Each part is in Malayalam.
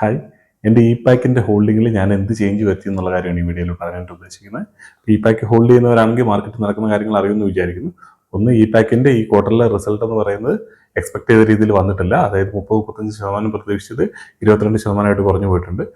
ഹായ്, എൻ്റെ ഇ പാക്കിൻ്റെ ഹോൾഡിങ്ങിൽ ഞാൻ എന്ത് ചേഞ്ച് വരുത്തി എന്നുള്ള കാര്യമാണ് ഈ വീഡിയോയിൽ പറയാനായിട്ട് ഉദ്ദേശിക്കുന്നത്. ഇ പാക്ക് ഹോൾഡ് ചെയ്യുന്നവരാണെങ്കിൽ മാർക്കറ്റിൽ നടക്കുന്ന കാര്യങ്ങൾ അറിയുമെന്ന് വിചാരിക്കുന്നു. ഒന്ന്, ഇ പാക്കിൻ്റെ ഈ ക്വാർട്ടറിലെ റിസൾട്ട് എന്ന് പറയുന്നത് എക്സ്പെക്ട് ചെയ്ത രീതിയിൽ വന്നിട്ടില്ല. അതായത് 30-35% പ്രതീക്ഷിച്ചത് 22% കുറഞ്ഞു പോയിട്ടുണ്ട്.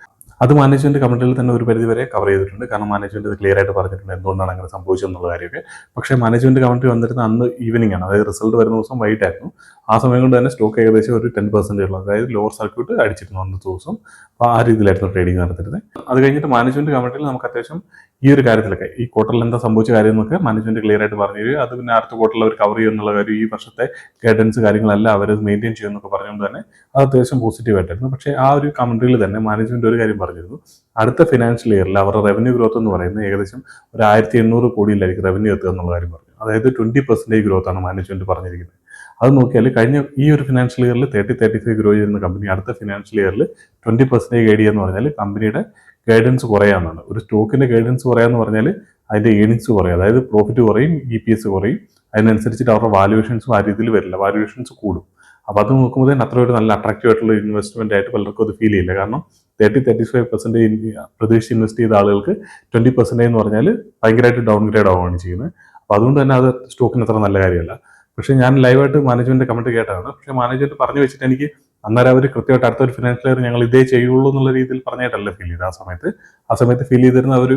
അത് മാനേജ്മെന്റ് കമ്മിറ്റിയിൽ തന്നെ ഒരു പരിധി വരെ കവർ ചെയ്തിട്ടുണ്ട്. കാരണം മാനേജ്മെന്റ് ഇത് ക്ലിയർ ആയിട്ട് പറഞ്ഞിട്ടുണ്ട് എന്തുകൊണ്ടാണ് അങ്ങനെ സംഭവിച്ചതെന്നുള്ള കാര്യമൊക്കെ. പക്ഷേ മാനേജ്മെന്റ് കമ്മിറ്റി വന്നിരുന്ന അന്ന് ഈവനിങ് ആണ്, അതായത് റിസൾട്ട് വരുന്ന ദിവസം വൈകിട്ടായിരുന്നു. ആ സമയം കൊണ്ട് തന്നെ സ്റ്റോക്ക് ഏകദേശം ഒരു 10% അതായത് ലോവർ സർക്യൂട്ട് അടിച്ചിരുന്നു അന്നത്തെ ദിവസം. അപ്പോൾ ആ രീതിയിലായിരുന്നു ട്രേഡിംഗ് നടത്തിയിരുന്നത്. അത് കഴിഞ്ഞിട്ട് മാനേജ്മെന്റ് കമ്മിറ്റിയിൽ നമുക്ക് അത്യാവശ്യം ഈ ഒരു കാര്യത്തിലൊക്കെ ഈ ക്വാർട്ടറിൽ എന്താ സംഭവിച്ച കാര്യം എന്നൊക്കെ മാനേജ്മെന്റ് ക്ലിയർ ആയിട്ട് പറഞ്ഞു തരിക. അത് പിന്നെ അടുത്ത ക്വാർട്ടറിൽ അവർ കവർ ചെയ്യുന്നുള്ള കാര്യം, ഈ വർഷത്തെ ഗൈഡൻസ് കാര്യങ്ങളെല്ലാം അവർ മെയിൻറ്റെയിൻ ചെയ്യുമെന്നൊക്കെ പറഞ്ഞുകൊണ്ട് തന്നെ അത് അത്യാവശ്യം പോസിറ്റീവ് ആയിട്ടായിരുന്നു. പക്ഷേ ആ ഒരു കമന്ററിയിൽ തന്നെ മാനേജ്മെന്റ് ഒരു കാര്യം പറഞ്ഞിരുന്നു, അടുത്ത ഫിനാൻഷ്യൽ ഇയറിൽ അവരുടെ റവന്യൂ ഗ്രോത്ത് എന്ന് പറയുന്നത് ഏകദേശം ഒരു 1800 കോടിയിലായിരിക്കും റവന്യൂ എത്തുക എന്നുള്ള കാര്യം പറഞ്ഞു. അതായത് 20% ഗ്രോത്ത് ആണ് മാനേജ്മെന്റ് പറഞ്ഞിരിക്കുന്നത്. അത് നോക്കിയാൽ കഴിഞ്ഞ ഈ ഒരു ഫിനാൻഷ്യൽ ഇയറിൽ 30-35 ഗ്രോ ചെയ്യുന്ന കമ്പനി അടുത്ത ഫിനാൻഷ്യൽ ഇയറിൽ 20% ഗൈഡ് ചെയ്യുക എന്ന് പറഞ്ഞാൽ കമ്പനിയുടെ ഗൈഡൻസ് കുറയാമെന്നാണ്. ഒരു സ്റ്റോക്കിന്റെ ഗൈഡൻസ് കുറയാന്ന് പറഞ്ഞാൽ അതിന്റെ ഏണിങ്സ് കുറയും, അതായത് പ്രോഫിറ്റ് കുറയും, EPS കുറയും. അതിനനുസരിച്ചിട്ട് അവരുടെ വാല്യുവേഷൻസും ആ രീതിയിൽ വരില്ല, വാല്യുവേഷൻസ് കൂടും. അപ്പോൾ അത് നോക്കുമ്പോൾ അത്ര ഒരു നല്ല അട്രാക്റ്റീവ് ആയിട്ടുള്ള ഇൻവെസ്റ്റ്മെന്റ് ആയിട്ട് പലർക്കും അത് ഫീൽ ചെയ്യില്ല. കാരണം 30-35% പ്രതീക്ഷിച്ച് ഇൻവെസ്റ്റ് ചെയ്ത ആളുകൾക്ക് 20% എന്ന് പറഞ്ഞാൽ ഭയങ്കരമായിട്ട് ഡൗൺ ഗ്രേഡ് ആവുകയാണ് ചെയ്യുന്നത്. അപ്പോൾ അതുകൊണ്ട് തന്നെ അത് സ്റ്റോക്കിന് അത്ര നല്ല കാര്യമല്ല. പക്ഷേ ഞാൻ ലൈവായിട്ട് മാനേജ്മെന്റ് കമന്റ് കേട്ടതാണ്. പക്ഷേ മാനേജ്മെന്റ് പറഞ്ഞു വെച്ചിട്ട് എനിക്ക് അന്നേരം അവർ കൃത്യമായിട്ട് അടുത്തൊരു ഫിനാൻഷ്യൽ ഇയർ ഞങ്ങൾ ഇതേ ചെയ്യുള്ളൂ എന്നുള്ള രീതിയിൽ പറഞ്ഞിട്ടല്ല ഫീൽ ചെയ്തത്. ആ സമയത്ത് ഫീൽ ചെയ്തിരുന്ന ഒരു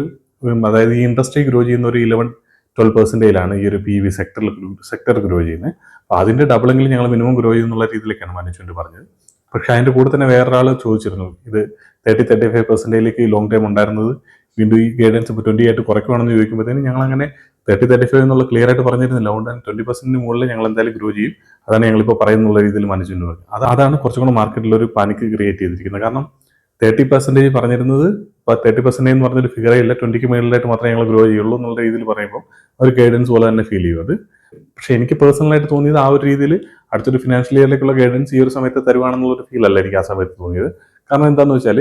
അതായത് ഈ ഇൻഡസ്ട്രി ഗ്രോ ചെയ്യുന്ന ഒരു 11-12% ഈ ഒരു PV സെക്ടർ ഗ്രോ ചെയ്യുന്നത്. അപ്പോൾ അതിന്റെ ഡബിളെങ്കിലും ഞങ്ങൾ മിനിമം ഗ്രോ ചെയ്യുന്നുള്ള രീതിയിലേക്കാണ് മാനേജ്മെന്റ് പറഞ്ഞത്. പക്ഷെ അതിന്റെ കൂടെ തന്നെ വേറൊരാൾ ചോദിച്ചിരുന്നു, ഇത് 30-35% ലോങ് ടൈം ഉണ്ടായിരുന്നത് വീണ്ടും ഈ ഗൈഡൻസ് ഇപ്പോൾ 20 ആയിട്ട് കുറയ്ക്കുകയാണെന്ന് ചോദിക്കുമ്പോഴത്തേനും ഞങ്ങൾ അങ്ങനെ 30-35 എന്നുള്ള ക്ലിയർ ആയിട്ട് പറഞ്ഞിരുന്നില്ല. അതുകൊണ്ട് 20% മുകളിൽ ഞങ്ങൾ എന്തായാലും ഗ്രോ ചെയ്യും, അതാണ് ഞങ്ങളിപ്പോൾ പറയുന്നുള്ള രീതിയിൽ മാനേജ്മെന്റ് പറഞ്ഞു. അതാണ് കുറച്ചും കൂടെ മാർക്കറ്റിൽ ഒരു പാനിക് ക്രിയേറ്റ് ചെയ്തിരിക്കുന്നത്. കാരണം 30% പറഞ്ഞിരുന്നത് ഇപ്പോൾ 30% എന്ന് പറഞ്ഞൊരു ഫിഗറേ ഇല്ല, 20ക്ക് മേളിലായിട്ട് മാത്രമേ ഞങ്ങൾ ഗ്രോ ചെയ്യുള്ളൂ എന്നുള്ള രീതിയിൽ പറയുമ്പോൾ ഒരു ഗൈഡൻസ് പോലെ തന്നെ ഫീൽ ചെയ്യും അത്. പക്ഷെ എനിക്ക് പേഴ്സണലായിട്ട് തോന്നിയത് ആ ഒരു രീതിയിൽ അടുത്തൊരു ഫിനാൻഷ്യൽ ഇയറിലേക്കുള്ള ഗൈഡൻസ് ഈ ഒരു സമയത്ത് തരുവാണെന്നുള്ളൊരു ഫീൽ അല്ല എനിക്ക് ആ സമയത്ത് തോന്നിയത്. കാരണം എന്താണെന്ന് വെച്ചാൽ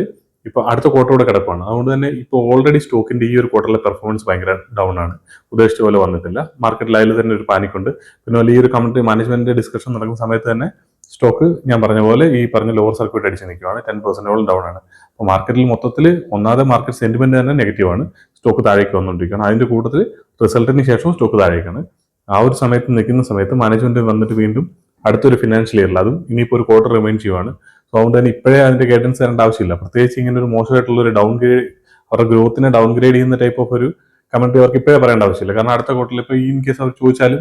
ഇപ്പോൾ അടുത്ത ക്വാർട്ടറോടെ കിടക്കുകയാണ്. അതുകൊണ്ട് തന്നെ ഇപ്പോൾ ഓൾറെഡി സ്റ്റോക്കിന്റെ ഈ ഒരു ക്വാർട്ടറിലെ പെർഫോമൻസ് ഭയങ്കര ഡൗൺ ആണ്, ഉദ്ദേശിച്ച പോലെ വന്നിട്ടില്ല. മാർക്കറ്റിൽ അതിൽ തന്നെ ഒരു പാനിക്കുണ്ട്. പിന്നെ ഈ ഒരു കമ്മിറ്റി മാനേജ്മെന്റിന്റെ ഡിസ്കഷൻ നടക്കുന്ന സമയത്ത് തന്നെ സ്റ്റോക്ക് ഞാൻ പറഞ്ഞ പോലെ ഈ പറഞ്ഞ ലോവർ സർക്യൂട്ട് അടിച്ച് നിൽക്കുകയാണ്, 10% ഡൗൺ ആണ്. അപ്പോൾ മാർക്കറ്റിൽ മൊത്തത്തിൽ ഒന്നാമത്തെ മാർക്കറ്റ് സെന്റിമെന്റ് തന്നെ നെഗറ്റീവാണ്, സ്റ്റോക്ക് താഴേക്ക് വന്നുകൊണ്ടിരിക്കുകയാണ്. അതിന്റെ കൂട്ടത്തിൽ റിസൾട്ടിന് ശേഷവും സ്റ്റോക്ക് താഴേക്കാണ്. ആ ഒരു സമയത്ത് നിൽക്കുന്ന സമയത്ത് മാനേജ്മെന്റ് വന്നിട്ട് വീണ്ടും അടുത്തൊരു ഫിനാൻഷ്യൽ ഇയറിൽ അതും ഇനിയിപ്പോൾ ഒരു ക്വാർട്ടർ റിമൈൻ ചെയ്യുവാണ്. സോ അതുകൊണ്ട് തന്നെ ഇപ്പോഴേ അതിന്റെ ഗൈഡൻസ് തരേണ്ട ആവശ്യമില്ല. പ്രത്യേകിച്ച് ഇങ്ങനെ ഒരു മോശമായിട്ടുള്ള ഒരു ഡൗൺ ഗ്രേഡ്, അവരുടെ ഗ്രോത്തിനെ ഡൗൺ ഗ്രേഡ് ചെയ്യുന്ന ടൈപ്പ് ഓഫ് ഒരു കമന്റ് അവർക്ക് ഇപ്പോഴേ പറയേണ്ട ആവശ്യമില്ല. കാരണം അടുത്ത ക്വാർട്ടറിൽ ഇപ്പോൾ ഇൻ കേസ് അവർ ചോദിച്ചാലും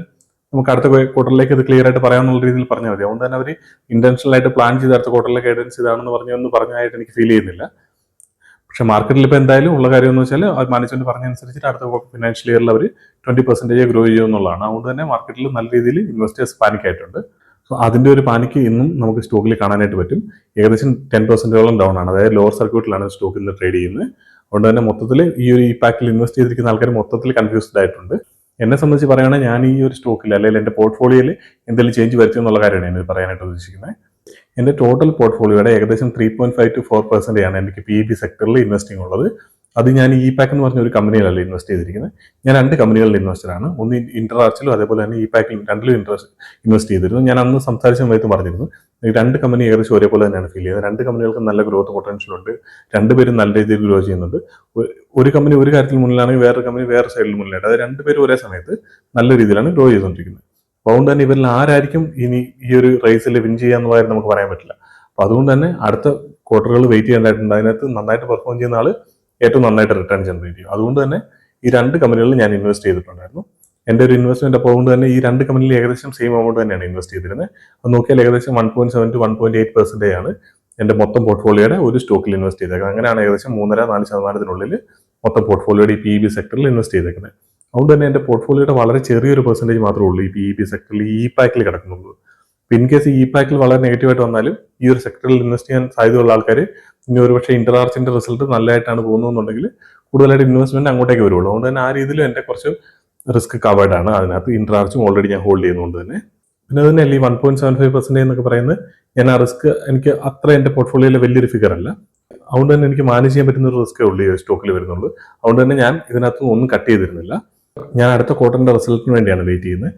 നമുക്ക് അടുത്ത ക്വാർട്ടറിലേക്ക് ഇത് ക്ലിയർ ആയിട്ട് പറയാമെന്നുള്ള രീതിയിൽ പറഞ്ഞാൽ മതി. അതുകൊണ്ട് തന്നെ അവർ ഇന്റൻഷണൽ ആയിട്ട് പ്ലാൻ ചെയ്ത് അടുത്ത ക്വാർട്ടറിലെ ഗൈഡൻസ് ഇതാണെന്ന് പറഞ്ഞതായിട്ട് എനിക്ക് ഫീൽ ചെയ്യുന്നില്ല. പക്ഷെ മാർക്കറ്റിൽ ഇപ്പോൾ എന്തായാലും ഉള്ള കാര്യം എന്ന് വെച്ചാൽ മാനേജ്മെന്റ് പറഞ്ഞനുസരിച്ചിട്ട് അടുത്ത ഫിനാൻഷ്യൽ ഇയറിൽ അവർ 20% ഗ്രോ ചെയ്യുമെന്നുള്ളതാണ്. അതുകൊണ്ട് തന്നെ മാർക്കറ്റിൽ നല്ല രീതിയിൽ ഇൻവെസ്റ്റേഴ്സ് പാനിക് ആയിട്ടുണ്ട്. സോ അതിന്റെ ഒരു പാനിക്ക് ഇന്നും നമുക്ക് സ്റ്റോക്കിൽ കാണാനായിട്ട് പറ്റും. ഏകദേശം 10%ഓളം ഡൗൺ ആണ്, അതായത് ലോവർ സർക്യൂട്ടിലാണ് സ്റ്റോക്ക് ഇന്ന് ട്രേഡ് ചെയ്യുന്നത്. അതുകൊണ്ട് തന്നെ മൊത്തത്തിൽ ഈ ഒരു പാക്കിൽ ഇൻവെസ്റ്റ് ചെയ്തിരിക്കുന്ന ആൾക്കാർ മൊത്തത്തിൽ കൺഫ്യൂസ്ഡ് ആയിട്ടുണ്ട്. എന്നെ സംബന്ധിച്ച് പറയുകയാണെങ്കിൽ ഞാൻ ഈ ഒരു സ്റ്റോക്കിൽ അല്ലെങ്കിൽ എൻ്റെ പോർട്ട്ഫോളിയോയിൽ എന്തെങ്കിലും ചേഞ്ച് വരുത്തും എന്നുള്ള കാര്യമാണ് ഞാൻ പറയാനായിട്ട് ഉദ്ദേശിക്കുന്നത്. എൻ്റെ ടോട്ടൽ പോർട്ട്ഫോളിയോയുടെ ഏകദേശം 3.5-4% ആണ് എനിക്ക് PEB സെക്ടറിൽ ഇൻവെസ്റ്റിംഗ് ഉള്ളത്. അത് ഞാൻ ഇ പാക്ക് എന്ന് പറഞ്ഞ ഒരു കമ്പനിയിലല്ല ഇൻവെസ്റ്റ് ചെയ്തിരിക്കുന്നത്. ഞാൻ 2 കമ്പനികളിൽ ഇൻവെസ്റ്ററാണ്. ഒന്ന് ഇന്റർആർച്ചിലും അതേപോലെ തന്നെ ഇ പാക്കിലും, രണ്ടിലും ഇൻവെസ്റ്റ് ചെയ്തിരുന്നു. ഞാൻ അന്ന് സംസാരിച്ച സമയത്ത് പറഞ്ഞിരുന്നു ഈ 2 കമ്പനി ഏകദേശം ഒരേപോലെ തന്നെയാണ് ഫീൽ ചെയ്യുന്നത്. 2 കമ്പനികൾക്ക് നല്ല ഗ്രോത്ത് പൊട്ടൻഷ്യൽ ഉണ്ട്, രണ്ടുപേരും നല്ല രീതിയിൽ ഗ്രോ ചെയ്യുന്നുണ്ട്. ഒരു കമ്പനി ഒരു കാര്യത്തിൽ മുന്നിലാണെങ്കിൽ വേറൊരു കമ്പനി വേറെ സൈഡിൽ മുന്നിലായിട്ട്, അത് രണ്ടുപേരും ഒരേ സമയത്ത് നല്ല രീതിയിലാണ് ഗ്രോ ചെയ്തുകൊണ്ടിരിക്കുന്നത്. അതുകൊണ്ട് തന്നെ ഇവരിൽ ആരായിരിക്കും ഇനി ഈ ഒരു റേസിൽ വിൻ ചെയ്യാന്നുള്ള കാര്യം നമുക്ക് പറയാൻ പറ്റില്ല. അപ്പോൾ അതുകൊണ്ട് തന്നെ അടുത്ത ക്വാർട്ടറുകൾ വെയിറ്റ് ചെയ്യേണ്ടതായിട്ടുണ്ട്. അതിനകത്ത് നന്നായിട്ട് പെർഫോം ചെയ്യുന്ന ആൾ ഏറ്റവും നന്നായിട്ട് റിട്ടേൺ ജനറേറ്റ് ചെയ്യും. അതുകൊണ്ട് തന്നെ ഈ 2 കമ്പനികളിൽ ഞാൻ ഇൻവെസ്റ്റ് ചെയ്തിട്ടുണ്ടായിരുന്നു. എൻ്റെ ഒരു ഇൻവെസ്റ്റ്മെന്റ് അപ്പോൾ അതുകൊണ്ട് തന്നെ ഈ 2 കമ്പനിയിൽ ഏകദേശം സെയിം എമൗണ്ട് തന്നെയാണ് ഇൻവെസ്റ്റ് ചെയ്തിരുന്നത്. അത് നോക്കിയാൽ ഏകദേശം 1.7-1.8% ആണ് എൻ്റെ മൊത്തം പോർട്ട്ഫോളിയോയുടെ ഒരു സ്റ്റോക്കിൽ ഇൻവെസ്റ്റ് ചെയ്തേക്കുന്നത്. അങ്ങനെയാണ് ഏകദേശം 3.5-4% മൊത്തം പോർട്ട്ഫോളിയോയുടെ ഈ PEB സെക്ടറിൽ ഇൻവെസ്റ്റ് ചെയ്തേക്കുന്നത്. അതുകൊണ്ട് തന്നെ എൻ്റെ പോർട്ട്ഫോളിയോയുടെ വളരെ ചെറിയൊരു പെർസെൻറ്റേജ് മാത്രമേ ഉള്ളൂ ഈ PEB സെക്ടറിൽ ഇ പാക്കിൽ കിടക്കുന്നുള്ളൂ. ഇൻ കേസ് ഇ പാക്കിൽ വളരെ നെഗറ്റീവായിട്ട് വന്നാലും ഈ ഒരു സെക്ടറിൽ ഇൻവെസ്റ്റ് ചെയ്യാൻ സാധ്യതയുള്ള ആൾക്കാർ ഇനി ഒരു പക്ഷേ ഇന്റർആർച്ചിന്റെ റിസൾട്ട് നല്ലതായിട്ടാണ് പോകുന്നതെന്നുണ്ടെങ്കിൽ കൂടുതലായിട്ട് ഇൻവെസ്റ്റ്മെന്റ് അങ്ങോട്ടേക്ക് വരുള്ളൂ. അതുകൊണ്ട് തന്നെ ആ രീതിയിൽ എൻ്റെ കുറച്ച് റിസ്ക് കവേർഡ് ആണ്. അതിനകത്ത് ഇന്റർആർച്ചും ഓൾറെഡി ഞാൻ ഹോൾഡ് ചെയ്യുന്നതുകൊണ്ട് തന്നെ. പിന്നെ തന്നെയല്ല ഈ 1.75% എന്നൊക്കെ പറയുന്നത് ഞാൻ ആ റിസ്ക് എനിക്ക് അത്ര എൻ്റെ പോർട്ട്ഫോളിയോയിലെ വലിയൊരു ഫിഗർ അല്ല. അതുകൊണ്ട് തന്നെ എനിക്ക് മാനേജ് ചെയ്യാൻ പറ്റുന്ന ഒരു റിസ്ക്കേ ഉള്ളൂ ഈ സ്റ്റോക്കിൽ വരുന്നുള്ളൂ. അതുകൊണ്ട് തന്നെ ഞാൻ ഇതിനകത്ത് ഒന്നും കട്ട് ചെയ്തിരുന്നില്ല. ഞാൻ അടുത്ത ക്വാർട്ടറിന്റെ റിസൾട്ടിന് വേണ്ടിയാണ് വെയിറ്റ് ചെയ്യുന്നത്.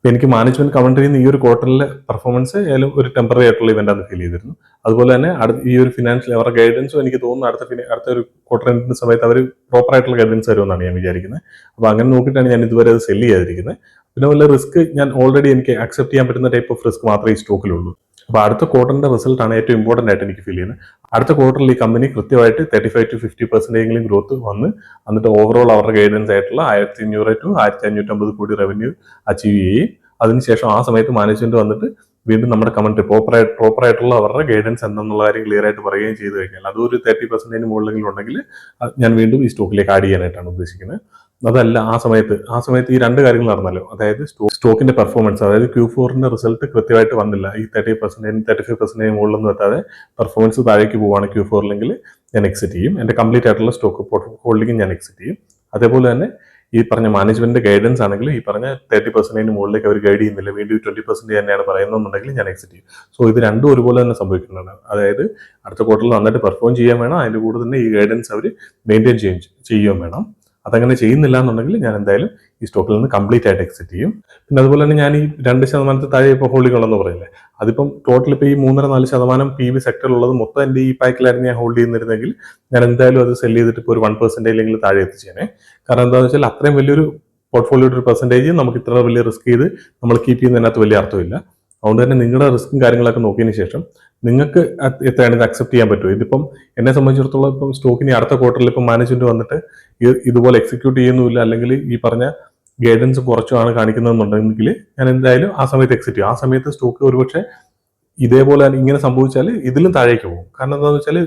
എനിക്ക് മാനേജ്മെന്റ് കമന്ററിയിൽ നിന്ന് ഈ ഒരു ക്വാർട്ടറിലെ പെർഫോമൻസ് ഏതായാലും ഒരു ടെമ്പററി ആയിട്ടുള്ള ഇവന്റ് ആണ് ഫീൽ ചെയ്തിരുന്നു. അതുപോലെ തന്നെ ഈ ഒരു ഫിനാൻഷ്യൽ അവരുടെ ഗൈഡൻസും എനിക്ക് തോന്നുന്നു അടുത്ത ഒരു ക്വാർട്ടർ എൻഡിന്റെ സമയത്ത് അവർ പ്രോപ്പർ ആയിട്ടുള്ള ഗൈഡൻസ് തരുമെന്നാണ് ഞാൻ വിചാരിക്കുന്നത്. അപ്പോൾ അങ്ങനെ നോക്കിയിട്ടാണ് ഞാൻ ഇതുവരെ അത് സെല് ചെയ്യാതിരിക്കുന്നത്. പിന്നെ വല്ല റിസ്ക് ഞാൻ ഓൾറെഡി എനിക്ക് അക്സെപ്റ്റ് ചെയ്യാൻ പറ്റുന്ന ടൈപ്പ് ഓഫ് റിസ്ക് മാത്രമേ ഈ സ്റ്റോക്കിലുള്ളൂ. അപ്പോൾ അടുത്ത ക്വാർട്ടറിന്റെ റിസൾട്ട് ആണ് ഏറ്റവും ഇമ്പോർട്ടന്റ് ആയിട്ട് എനിക്ക് ഫീൽ ചെയ്യുന്നത്. അടുത്ത ക്വാർട്ടറിൽ ഈ കമ്പനി കൃത്യമായിട്ട് 35 to 50% ഗ്രോത്ത് വന്ന് എന്നിട്ട് ഓവറോൾ അവരുടെ ഗൈഡൻസ് ആയിട്ടുള്ള 1500 to 1550 കോടി റവന്യൂ അച്ചീവ് ചെയ്യുകയും അതിനുശേഷം ആ സമയത്ത് മാനേജ്മെന്റ് വന്നിട്ട് വീണ്ടും നമ്മുടെ കമന്റ് പ്രോപ്പർ ആയിട്ടുള്ള അവരുടെ ഗൈഡൻസ് എന്തെന്നുള്ള കാര്യം ക്ലിയർ ആയിട്ട് പറയുകയും ചെയ്തു കഴിഞ്ഞാൽ അതൊരു 30% മുകളിലെങ്കിലും ഉണ്ടെങ്കിൽ ഞാൻ വീണ്ടും ഈ സ്റ്റോക്കിലേക്ക് ആഡ് ചെയ്യാനായിട്ടാണ് ഉദ്ദേശിക്കുന്നത്. അതല്ല ആ സമയത്ത് ഈ രണ്ട് കാര്യങ്ങൾ നടന്നല്ലോ. അതായത് സ്റ്റോക്കിന്റെ പെർഫോമൻസ്, അതായത് Q4ന്റെ റിസൾട്ട് കൃത്യമായിട്ട് വന്നില്ല, ഈ 30% 35% മുകളിലൊന്നും എത്താതെ പെർഫോമൻസ് താഴേക്ക് പോവുകയാണ് Q4ലെങ്കിൽ ഞാൻ എക്സിറ്റ് ചെയ്യും. എന്റെ കംപ്ലീറ്റ് ആയിട്ടുള്ള സ്റ്റോക്ക് ഹോൾഡിംഗ് ഞാൻ എക്സിറ്റ് ചെയ്യും. അതേപോലെ തന്നെ ഈ പറഞ്ഞ മാനേജ്മെന്റ് ഗൈഡൻസ് ആണെങ്കിൽ ഈ പറഞ്ഞ 30% മുകളിലേക്ക് അവർ ഗൈഡ് ചെയ്യുന്നില്ല, വീണ്ടും 20% തന്നെയാണ് പറയുന്നതെന്നുണ്ടെങ്കിൽ ഞാൻ എക്സിറ്റ് ചെയ്യും. സോ ഇത് രണ്ടും ഒരുപോലെ തന്നെ സംഭവിക്കുന്നതാണ്. അതായത് അടുത്ത ക്വാർട്ടറിൽ നന്നായിട്ട് പെർഫോം ചെയ്യാൻ വേണം, അതിന്റെ കൂടെ തന്നെ ഈ ഗൈഡൻസ് അവർ മെയിൻറ്റെയിൻ ചെയ്യുകയും വേണം. അതങ്ങനെ ചെയ്യുന്നില്ല എന്നുണ്ടെങ്കിൽ ഞാൻ എന്തായാലും ഈ സ്റ്റോക്കിൽ നിന്ന് കംപ്ലീറ്റ് ആയിട്ട് എക്സിറ്റ് ചെയ്യും. പിന്നെ അതുപോലെ തന്നെ ഞാൻ ഈ 2% താഴെ ഇപ്പോൾ ഹോൾഡിംഗ് ഉള്ളതെന്ന് പറയില്ലേ, അതിപ്പം ടോട്ടൽ ഇപ്പോൾ ഈ 3.5-4% PV സെക്ടറിലുള്ളത് മൊത്തം എൻ്റെ ഈ പാക്കിലായിരുന്നു ഞാൻ ഹോൾഡ് ചെയ്യുന്നിരുന്നെങ്കിൽ ഞാൻ എന്തായാലും അത് സെല് ചെയ്തിട്ട് ഇപ്പോൾ ഒരു 1% താഴെ എത്തിച്ചേനെ. കാരണം എന്താണെന്ന് വെച്ചാൽ അത്രയും വലിയൊരു പോർട്ട്ഫോളിയോയുടെ ഒരു പെർസെൻറ്റേജ് നമുക്ക് ഇത്ര വലിയ റിസ്ക് ചെയ്ത് നമ്മൾ കീപ്പ് ചെയ്യുന്നതിനകത്ത് വലിയ അർത്ഥമില്ല. അതുകൊണ്ട് തന്നെ നിങ്ങളുടെ റിസ്ക്കും കാര്യങ്ങളൊക്കെ നോക്കിയതിന് ശേഷം നിങ്ങൾക്ക് എത്രയാണ് ഇത് അക്സെപ്റ്റ് ചെയ്യാൻ പറ്റുമോ. ഇതിപ്പം എന്നെ സംബന്ധിച്ചിടത്തോളം ഇപ്പം സ്റ്റോക്കിന് അടുത്ത ക്വാർട്ടറിൽ ഇപ്പം മാനേജ്മെന്റ് വന്നിട്ട് ഇതുപോലെ എക്സിക്യൂട്ട് ചെയ്യുന്നില്ല, അല്ലെങ്കിൽ ഈ പറഞ്ഞ ഗൈഡൻസ് കുറച്ചാണ് കാണിക്കുന്നതെന്നുണ്ടെങ്കിൽ ഞാൻ എന്തായാലും ആ സമയത്ത് എക്സിറ്റ് ചെയ്യും. ആ സമയത്ത് സ്റ്റോക്ക് ഒരുപക്ഷെ ഇതേപോലെ ഇങ്ങനെ സംഭവിച്ചാൽ ഇതിലും താഴേക്ക് പോകും. കാരണം എന്താണെന്ന് വെച്ചാൽ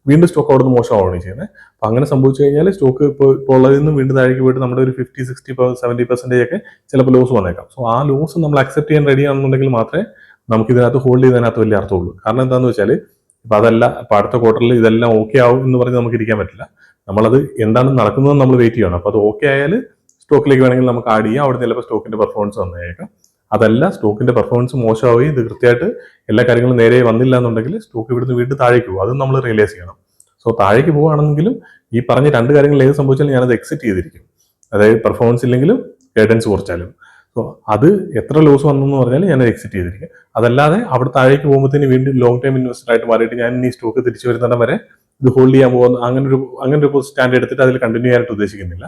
വീണ്ടും സ്റ്റോക്ക് അവിടെ നിന്ന് മോശമാവുകയാണ് ചെയ്യുന്നത്. അപ്പം അങ്ങനെ സംഭവിച്ചു കഴിഞ്ഞാൽ സ്റ്റോക്ക് ഇപ്പോൾ ഉള്ളതിൽ നിന്ന് വീണ്ടും താഴേക്ക് പോയിട്ട് നമ്മുടെ ഒരു 50, 60, 70% ഒക്കെ ചിലപ്പോൾ ലോസ് വന്നേക്കാം. സോ ആ ലോസ് നമ്മൾ അക്സെപ്റ്റ് ചെയ്യാൻ റെഡി ആണെന്നുണ്ടെങ്കിൽ മാത്രമേ നമുക്ക് ഇതിനകത്ത് ഹോൾഡ് ചെയ്തതിനകത്ത് വലിയ അർത്ഥമുള്ളൂ. കാരണം എന്താണെന്ന് വെച്ചാൽ ഇപ്പം അതല്ല, ഇപ്പം അടുത്ത ക്വാർട്ടറിൽ ഇതെല്ലാം ഓക്കെ ആവും എന്ന് പറഞ്ഞ് നമുക്ക് ഇരിക്കാൻ പറ്റില്ല. നമ്മളത് എന്താണ് നടക്കുന്നതെന്ന് നമ്മൾ വെയിറ്റ് ചെയ്യണം. അപ്പോൾ അത് ഓക്കെ ആയാൽ സ്റ്റോക്കിലേക്ക് വേണമെങ്കിൽ നമുക്ക് ആഡ് ചെയ്യാം. അവിടെ ചിലപ്പോൾ സ്റ്റോക്കിന്റെ പെർഫോമൻസ് വന്നേക്കാം. അതല്ല, സ്റ്റോക്കിന്റെ പെർഫോമൻസ് മോശമാവുകയും ഇത് കൃത്യമായിട്ട് എല്ലാ കാര്യങ്ങളും നേരെ വന്നില്ല എന്നുണ്ടെങ്കിൽ സ്റ്റോക്ക് ഇവിടുന്ന് വീണ്ടും താഴേക്ക് പോകും. അതും നമ്മൾ റിയലൈസ് ചെയ്യണം. സോ താഴേക്ക് പോവുകയാണെങ്കിലും ഈ പറഞ്ഞ രണ്ട് കാര്യങ്ങൾ ഏത് സംഭവിച്ചാലും ഞാനത് എക്സിറ്റ് ചെയ്തിരിക്കും. അതായത് പെർഫോമൻസ് ഇല്ലെങ്കിലും ഗൈഡൻസ് കുറച്ചാലും. സോ അത് എത്ര ലോസ് വന്നെന്ന് പറഞ്ഞാൽ ഞാൻ എക്സിറ്റ് ചെയ്തിരിക്കും. അതല്ലാതെ അവിടെ താഴേക്ക് പോകുമ്പോഴത്തേന് വീണ്ടും ലോങ് ടൈം ഇൻവെസ്റ്റർ ആയിട്ട് മാറിയിട്ട് ഞാൻ ഈ സ്റ്റോക്ക് തിരിച്ചു വരുന്നിടം വരെ ഇത് ഹോൾഡ് ചെയ്യാൻ പോകുന്ന അങ്ങനെ ഒരു സ്റ്റാൻഡ് എടുത്തിട്ട് അതിൽ കണ്ടിന്യൂ ചെയ്യാനായിട്ട് ഉദ്ദേശിക്കുന്നില്ല.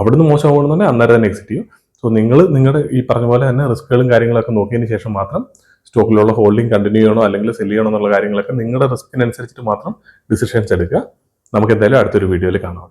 അവിടുന്ന് മോശമാകണമെന്നുണ്ടെങ്കിൽ അന്നേരം തന്നെ എക്സിറ്റ് ചെയ്യും. സോ നിങ്ങൾ നിങ്ങളുടെ ഈ പറഞ്ഞ പോലെ തന്നെ റിസ്കുകളും കാര്യങ്ങളൊക്കെ നോക്കിയതിന് ശേഷം മാത്രം സ്റ്റോക്കിലുള്ള ഹോൾഡിംഗ് കണ്ടിന്യൂ ചെയ്യണോ അല്ലെങ്കിൽ സെല് ചെയ്യണോ എന്നുള്ള കാര്യങ്ങളൊക്കെ നിങ്ങളുടെ റിസ്കിനനുസരിച്ചിട്ട് മാത്രം ഡിസിഷൻസ് എടുക്കുക. നമുക്ക് എന്തായാലും അടുത്തൊരു വീഡിയോയിൽ കാണാം.